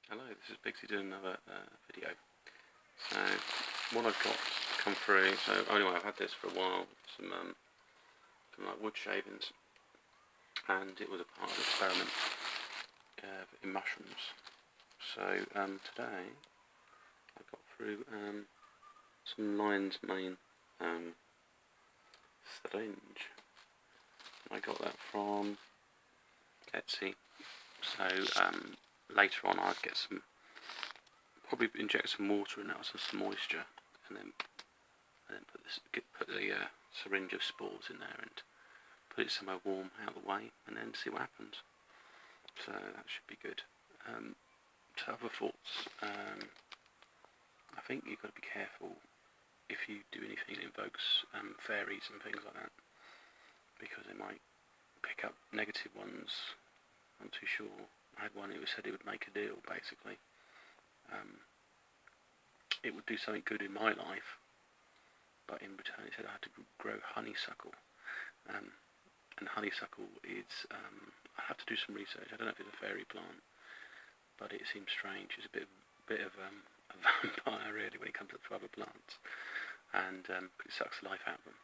Hello, this is Bixie doing another video. So, what I've got come through, anyway, I've had this for a while, some like wood shavings, and it was a part of an experiment in mushrooms. So, today, I got through some lion's mane syringe. I got that from Etsy. So, later on I'd get probably inject some water in that with some moisture, and then put the syringe of spores in there and put it somewhere warm out of the way, and then see what happens. So that should be good. To other thoughts, I think you've got to be careful if you do anything that invokes fairies and things like that, because they might pick up negative ones. I'm not too sure. I had one who said it would make a deal, basically. It would do something good in my life, but in return he said I had to grow honeysuckle. And honeysuckle is, I have to do some research. I don't know if it's a fairy plant, but it seems strange. It's a bit of a vampire, really, when it comes to other plants, and it sucks the life out of them.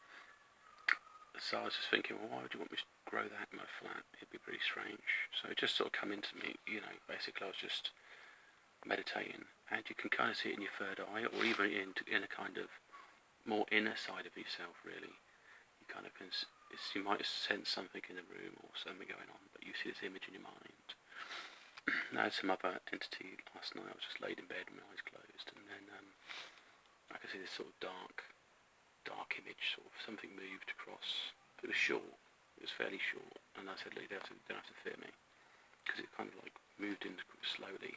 So I was just thinking, well, why would you want me to grow that in my flat? It'd be pretty strange. So it just sort of come into me, basically I was just meditating, and you can kind of see it in your third eye, or even in a kind of more inner side of yourself, really. You kind of can, you might sense something in the room or something going on, but you see this image in your mind. I had some other entity last night. I was just laid in bed with my eyes closed, and then I could see this sort of dark image, sort of something moved across. It was short. It was fairly short, and I said, "Look, you don't have to fear me," because it kind of like moved in slowly.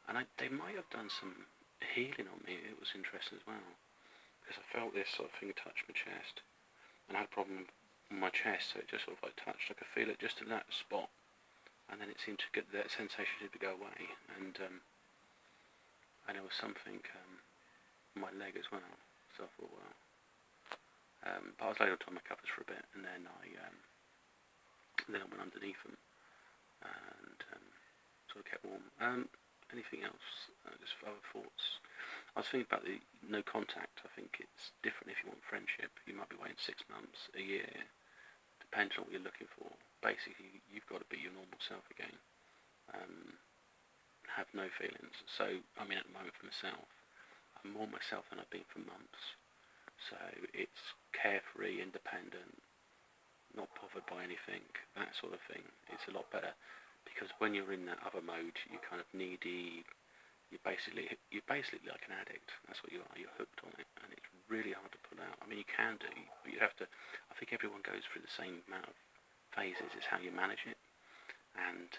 And they might have done some healing on me. It was interesting as well, because I felt this sort of thing touch my chest, and I had a problem on my chest, so it just sort of like touched. I could feel it just in that spot, and then it seemed to get that sensation to go away, and there was something on my leg as well. So I thought, well, but I was laid on top of my covers for a bit, and then I went underneath them and sort of kept warm. Anything else? Just other thoughts. I was thinking about the no contact. I think it's different if you want friendship. You might be waiting 6 months, a year, depending on what you're looking for. Basically, you've got to be your normal self again. Have no feelings. So, I mean, at the moment for myself, I'm more myself than I've been for months. So it's carefree, independent, not bothered by anything, that sort of thing. It's a lot better, because when you're in that other mode, you're kind of needy. You're basically like an addict. That's what you are. You're hooked on it, and it's really hard to pull out. I mean, you can do, but you have to. I think everyone goes through the same amount of phases. It's how you manage it, and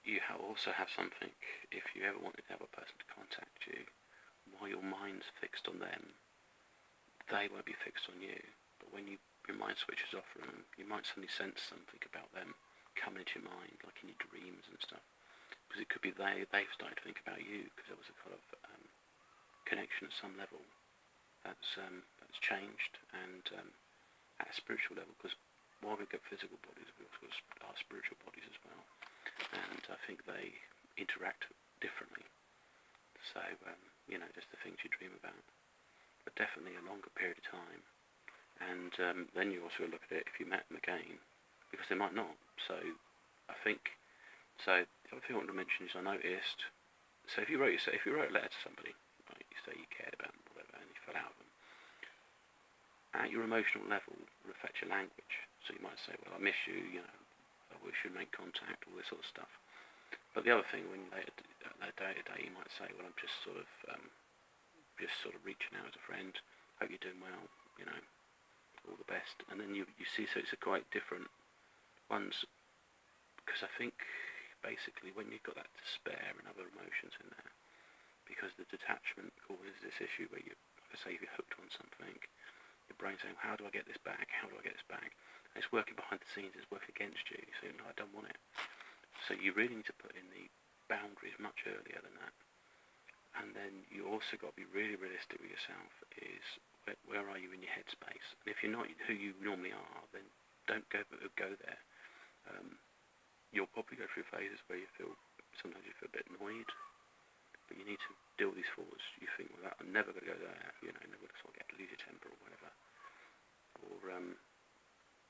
you also have something. If you ever wanted the other person to contact you, while your mind's fixed on them, they won't be fixed on you. But when your mind switches off from them, you might suddenly sense something about them coming into your mind, like in your dreams and stuff. Because it could be they've started to think about you, because there was a kind of connection at some level that's changed, and at a spiritual level, because while we've got physical bodies, we also got our spiritual bodies as well, and I think they interact differently. So, just the things you dream about, but definitely a longer period of time. And then you also look at it if you met them again, because they might not. So I think, the other thing I want to mention is I noticed, so if you wrote a letter to somebody, right, you say you cared about them, whatever, and you fell out of them, at your emotional level will affect your language. So you might say, well, I miss you, I wish you'd make contact, all this sort of stuff. But the other thing, when you later day to day, you might say, well, I'm just sort of reaching out as a friend. Hope you're doing well. All the best. And then you see, so it's a quite different ones, because I think basically when you've got that despair and other emotions in there, because the detachment causes this issue where you, like I say, if you're hooked on something, your brain's saying, how do I get this back? How do I get this back? And it's working behind the scenes. It's working against you. So no, I don't want it. So you really need to put in the boundaries much earlier than that. And then you also got to be really realistic with yourself, is where are you in your headspace? And if you're not who you normally are, then don't go there. you'll probably go through phases where sometimes you feel a bit annoyed, but you need to deal with these thoughts. You think, well, I'm never going to go there, never going to sort of lose your temper or whatever, or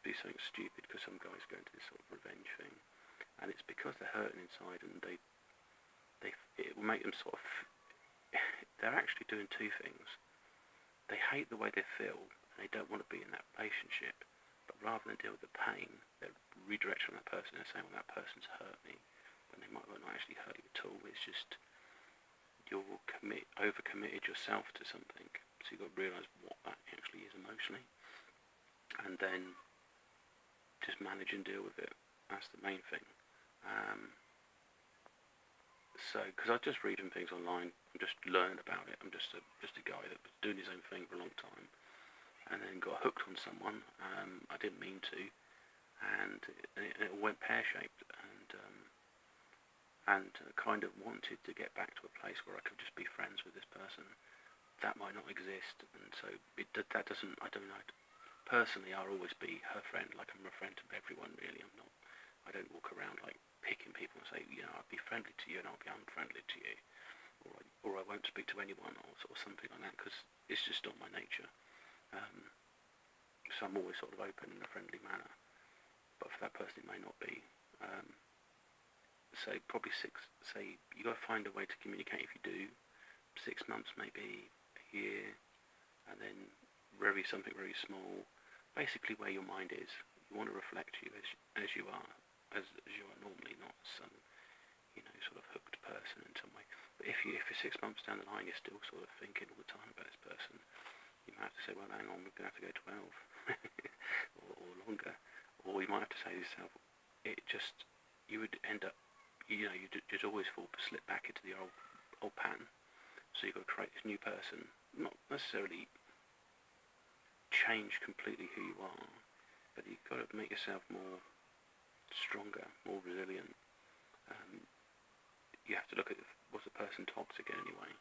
do something stupid because some guys go into this sort of revenge thing, and it's because they're hurting inside, and it will make them sort of, they're actually doing two things. They hate the way they feel, and they don't want to be in that relationship, but rather than deal with the pain, they're redirecting that person and saying, well, that person's hurt me, when they might not actually hurt you at all. It's just, you're overcommitted yourself to something, so you've got to realise what that actually is emotionally, and then just manage and deal with it. That's the main thing. So, because I'm just reading things online, I'm just learning about it. I'm just a guy that was doing his own thing for a long time, and then got hooked on someone. I didn't mean to, and it went pear-shaped, and kind of wanted to get back to a place where I could just be friends with this person. That might not exist, and so that doesn't. I don't know. Personally, I'll always be her friend. Like, I'm a friend to everyone, really. I don't walk around like picking people and say, I'll be friendly to you and I'll be unfriendly to you, or I won't speak to anyone, or sort of something like that, because it's just not my nature. So I'm always sort of open in a friendly manner, but for that person it may not be. So probably you got to find a way to communicate. If you do, 6 months, maybe a year, and then something very small, basically where your mind is. You want to reflect you as you are. As you are normally, not some, sort of hooked person in some way. But if you're 6 months down the line, you're still sort of thinking all the time about this person, you might have to say, well, hang on, we're going to have to go 12, or longer. Or you might have to say to yourself, you would end up, you'd always slip back into the old pattern. So you've got to create this new person, not necessarily change completely who you are, but you've got to make yourself more stronger, more resilient. You have to look at, was the person toxic in any way?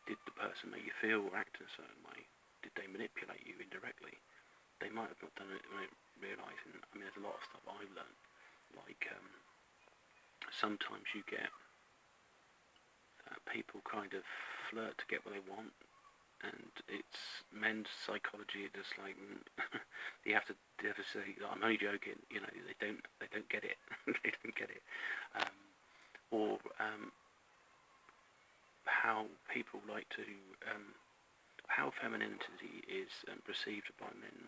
Did the person make you feel or act in a certain way? Did they manipulate you indirectly? They might have not done it without realising. I mean, there's a lot of stuff I've learned. Like, sometimes you get people kind of flirt to get what they want, and it's men's psychology. Just like you have to say, I'm only joking. They don't get it. They don't get it. Or how people like to, how femininity is perceived by men.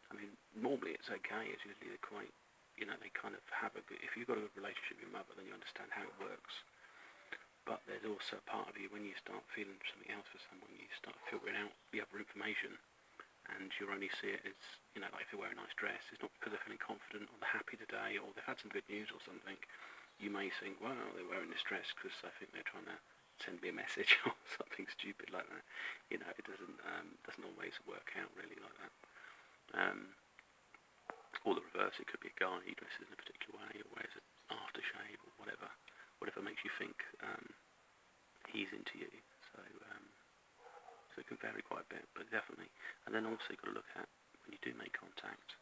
I mean, normally it's okay. It's usually they're quite, they kind of have a good. If you've got a good relationship with your mother, then you understand how it works. But there's also a part of you, when you start feeling something else for someone, you start filtering out the other information, and you only see it as, like if they wear a nice dress, it's not because they're feeling confident or they're happy today or they've had some good news or something. You may think, well, they're wearing this dress because I think they're trying to send me a message or something stupid like that. It doesn't always work out really like that. Or the reverse, it could be a guy who dresses in a particular way or wears an aftershave or whatever makes you think he's into you. So it can vary quite a bit, but definitely. And then also you've got to look at, when you do make contact,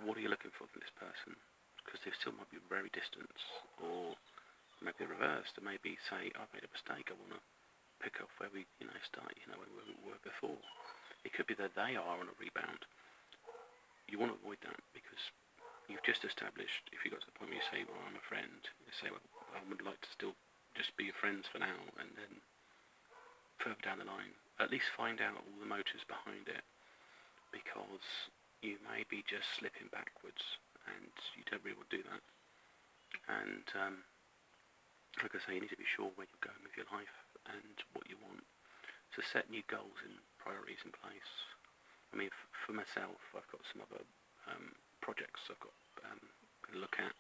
what are you looking for from this person? Because they still might be very distant, or maybe the reverse. They maybe say, I've made a mistake, I want to pick up where we start, where we were before. It could be that they are on a rebound. You want to avoid that, because you've just established, if you got to the point where you say, well, I'm a friend, you say, well, I would like to still just be your friends for now, and then further down the line, at least find out all the motives behind it, because you may be just slipping backwards, and you don't really want to do that. And like I say, you need to be sure where you're going with your life and what you want. So set new goals and priorities in place. I mean, for myself, I've got some other projects I've got to look at.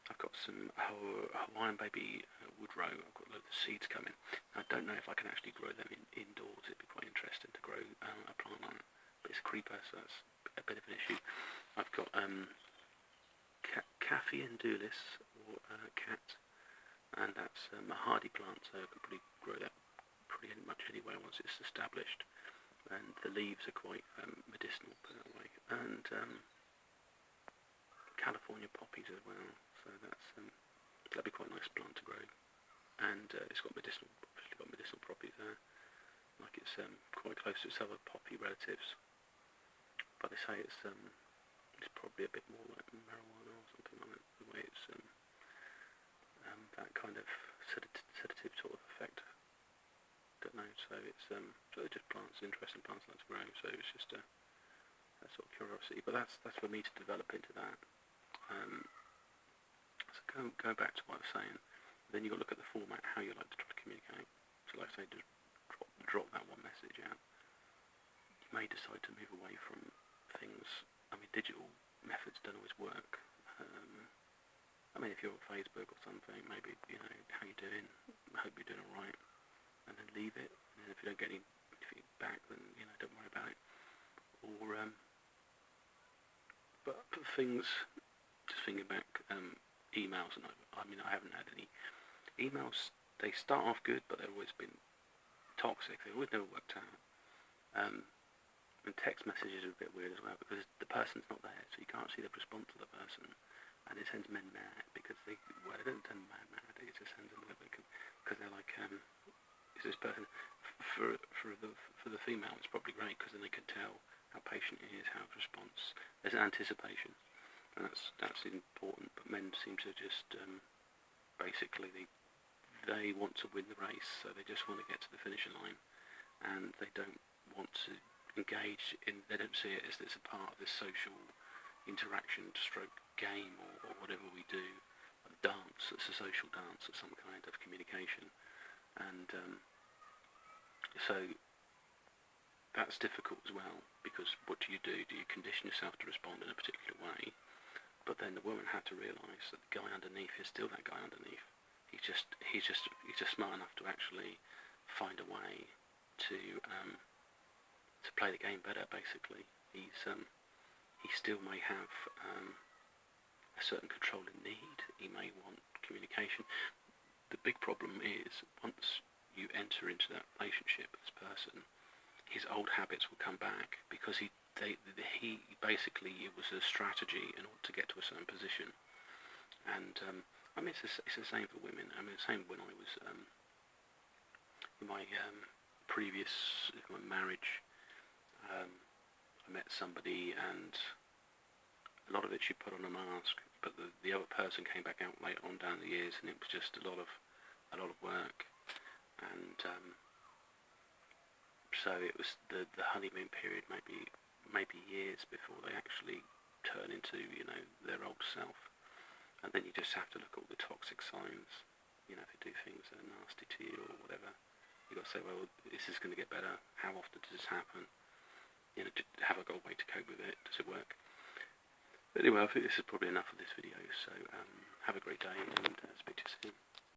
I've got some Hawaiian baby woodrow. I've got loads of seeds coming. I don't know if I can actually grow them indoors. It'd be quite interesting to grow a plant on it. But it's a creeper, so that's a bit of an issue. I've got Caffi Indulis, or cat, and that's a hardy plant, so I can probably grow that pretty much anywhere once it's established. And the leaves are quite medicinal, put it that way. And California poppies as well. and it's obviously got medicinal properties there. Like it's quite close to its other poppy relatives, but they say it's probably a bit more like marijuana or something like that. The way it's that kind of sedative sort of effect. Don't know. So it's so they're just plants, interesting plants like to grow. So it's just that sort of curiosity. But that's for me to develop into that. So go back to what I was saying. Then you've got to look at the format, how you like to try to communicate. So like I say, just drop that one message out. You may decide to move away from things. I mean, digital methods don't always work. I mean, if you're on Facebook or something, maybe, how you doing? I hope you're doing all right. And then leave it. And if you don't get any feedback, then, don't worry about it. Or, but for things, just thinking back, emails, and I haven't had any emails. They start off good, but they've always been toxic. They've always never worked out. And text messages are a bit weird as well, because the person's not there, so you can't see the response to the person. And it sends men mad, because they don't send mad, it just sends them a little bit, because they're like, is this person, for the female, it's probably great, because then they can tell how patient it is, how it responds. There's an anticipation, and that's important, but men seem to just, basically, they want to win the race, so they just want to get to the finishing line, and they don't want to engage in, they don't see it as it's a part of this social interaction, stroke game, or whatever we do, a dance. It's a social dance of some kind of communication, and so that's difficult as well, because what do? Do you condition yourself to respond in a particular way? But then the woman had to realise that the guy underneath is still that guy underneath. He's just smart enough to actually find a way to play the game better. Basically, he still may have a certain controlling need. He may want communication. The big problem is, once you enter into that relationship with this person, his old habits will come back, because he basically, it was a strategy in order to get to a certain position. And I mean, it's the same for women. I mean, the same when I was in my previous marriage. I met somebody, and a lot of it she put on a mask, but the other person came back out later on down the years, and it was just a lot of work. And so it was the honeymoon period, maybe years before they actually turn into their old self. And then you just have to look at all the toxic signs. If they do things that are nasty to you or whatever, you got to say, well, this is going to get better. How often does this happen? Have I got a way to cope with it? Does it work? But anyway, I think this is probably enough of this video. So have a great day, and speak to you soon.